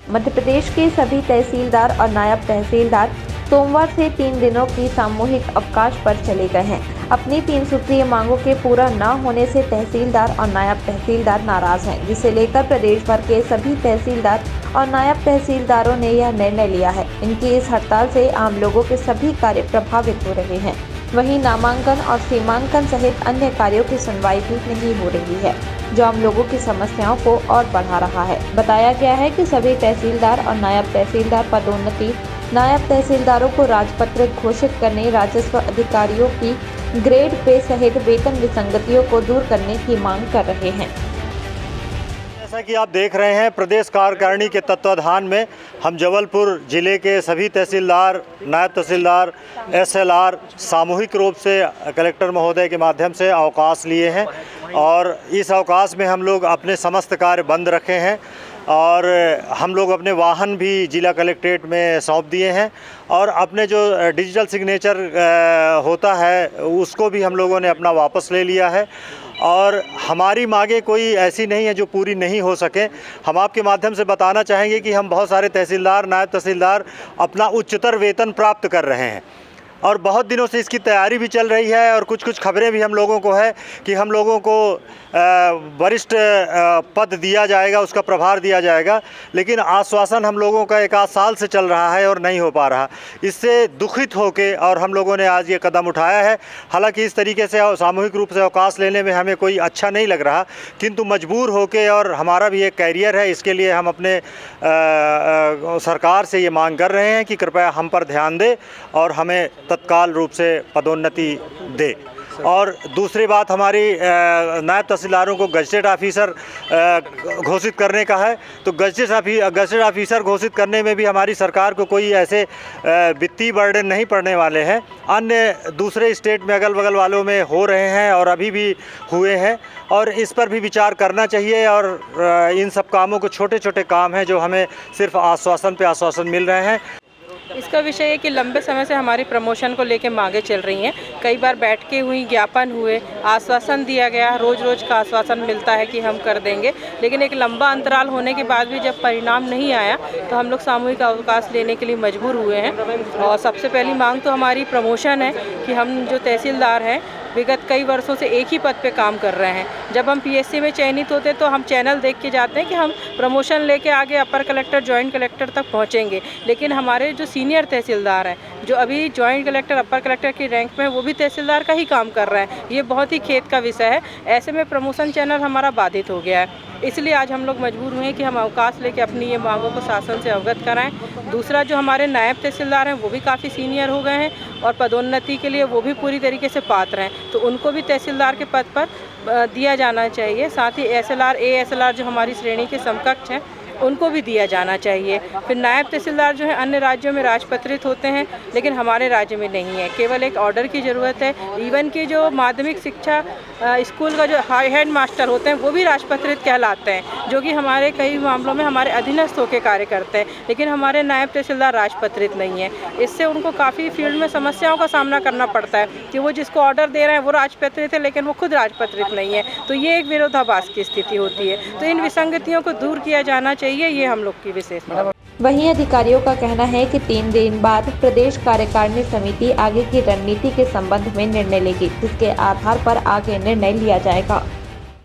मध्य प्रदेश के सभी तहसीलदार और नायब तहसीलदार सोमवार से 3 दिनों की सामूहिक अवकाश पर चले गए हैं। अपनी 3 सूत्रीय मांगों के पूरा न होने से तहसीलदार और नायब तहसीलदार नाराज हैं, जिसे लेकर प्रदेश भर के सभी तहसीलदार और नायब तहसीलदारों ने यह निर्णय लिया है। इनकी इस हड़ताल से आम लोगों के सभी कार्य प्रभावित हो रहे हैं। वहीं नामांकन और सीमांकन सहित अन्य कार्यों की सुनवाई भी नहीं हो रही है, जो आम लोगों की समस्याओं को और बढ़ा रहा है। बताया गया है कि सभी तहसीलदार और नायब तहसीलदार पदोन्नति, नायब तहसीलदारों को राजपत्रित घोषित करने, राजस्व अधिकारियों की ग्रेड पे सहित वेतन विसंगतियों को दूर करने की मांग कर रहे हैं। जैसा कि आप देख रहे हैं, प्रदेश कार्यकारिणी के तत्वाधान में हम जबलपुर जिले के सभी तहसीलदार, नायब तहसीलदार, एसएलआर सामूहिक रूप से कलेक्टर महोदय के माध्यम से अवकाश लिए हैं और इस अवकाश में हम लोग अपने समस्त कार्य बंद रखे हैं और हम लोग अपने वाहन भी जिला कलेक्ट्रेट में सौंप दिए हैं और अपने जो डिजिटल सिग्नेचर होता है उसको भी हम लोगों ने अपना वापस ले लिया है। और हमारी मांगें कोई ऐसी नहीं है जो पूरी नहीं हो सके। हम आपके माध्यम से बताना चाहेंगे कि हम बहुत सारे तहसीलदार, नायब तहसीलदार अपना उच्चतर वेतन प्राप्त कर रहे हैं और बहुत दिनों से इसकी तैयारी भी चल रही है और कुछ खबरें भी हम लोगों को है कि हम लोगों को वरिष्ठ पद दिया जाएगा, उसका प्रभार दिया जाएगा, लेकिन आश्वासन हम लोगों का 1 आध साल से चल रहा है और नहीं हो पा रहा। इससे दुखित होके और हम लोगों ने आज ये कदम उठाया है। हालांकि इस तरीके से सामूहिक रूप से अवकाश लेने में हमें कोई अच्छा नहीं लग रहा, किंतु मजबूर होके और हमारा भी एक कैरियर है, इसके लिए हम अपने सरकार से ये मांग कर रहे हैं कि कृपया हम पर ध्यान दे और हमें तत्काल रूप से पदोन्नति दे। और दूसरी बात, हमारी नायब तहसीलदारों को गजेटेड ऑफिसर घोषित करने का है, तो गजेटेड ऑफिसर घोषित करने में भी हमारी सरकार को कोई ऐसे वित्तीय बर्डन नहीं पड़ने वाले हैं। अन्य दूसरे स्टेट में, अगल बगल वालों में हो रहे हैं और अभी भी हुए हैं और इस पर भी विचार करना चाहिए। और इन सब कामों को छोटे छोटे काम हैं जो हमें सिर्फ आश्वासन पे आश्वासन मिल रहे हैं। इसका विषय है कि लंबे समय से हमारी प्रमोशन को लेकर मांगे चल रही हैं। कई बार बैठ के हुई, ज्ञापन हुए, आश्वासन दिया गया, रोज़ का आश्वासन मिलता है कि हम कर देंगे, लेकिन एक लंबा अंतराल होने के बाद भी जब परिणाम नहीं आया तो हम लोग सामूहिक अवकाश लेने के लिए मजबूर हुए हैं। और सबसे पहली मांग तो हमारी प्रमोशन है कि हम जो तहसीलदार हैं विगत कई वर्षों से एक ही पद पे काम कर रहे हैं। जब हम पीएससी में चयनित होते तो हम चैनल देख के जाते हैं कि हम प्रमोशन लेके आगे अपर कलेक्टर, जॉइंट कलेक्टर तक पहुंचेंगे, लेकिन हमारे जो सीनियर तहसीलदार हैं जो अभी जॉइंट कलेक्टर, अपर कलेक्टर की रैंक में, वो भी तहसीलदार का ही काम कर रहे हैं। ये बहुत ही खेद का विषय है। ऐसे में प्रमोशन चैनल हमारा बाधित हो गया है। इसलिए आज हम लोग मजबूर हुए कि हम अवकाश लेके अपनी ये मांगों को शासन से अवगत कराएं। दूसरा, जो हमारे नायब तहसीलदार हैं वो भी काफ़ी सीनियर हो गए हैं और पदोन्नति के लिए वो भी पूरी तरीके से पात्र हैं, तो उनको भी तहसीलदार के पद पर दिया जाना चाहिए। साथ ही एसएलआर, एएसएलआर जो हमारी श्रेणी के समकक्ष हैं उनको भी दिया जाना चाहिए। फिर नायब तहसीलदार जो है अन्य राज्यों में राजपत्रित होते हैं, लेकिन हमारे राज्य में नहीं है। केवल एक ऑर्डर की ज़रूरत है। इवन कि जो माध्यमिक शिक्षा स्कूल का जो हेड मास्टर होते हैं वो भी राजपत्रित कहलाते हैं, जो कि हमारे कई मामलों में हमारे अधीनस्थ होकर कार्य करते हैं, लेकिन हमारे नायब तहसीलदार राजपत्रित नहीं है। इससे उनको काफ़ी फील्ड में समस्याओं का सामना करना पड़ता है कि वो जिसको ऑर्डर दे रहे हैं वो राजपत्रित है, लेकिन वो खुद राजपत्रित नहीं है, तो ये एक विरोधाभास की स्थिति होती है। तो इन विसंगतियों को दूर किया जाना चाहिए, ये हम लोग की विशेषता। वहीं अधिकारियों का कहना है कि 3 दिन बाद प्रदेश कार्यकारिणी समिति आगे की रणनीति के संबंध में निर्णय लेगी, जिसके आधार पर आगे निर्णय लिया जाएगा।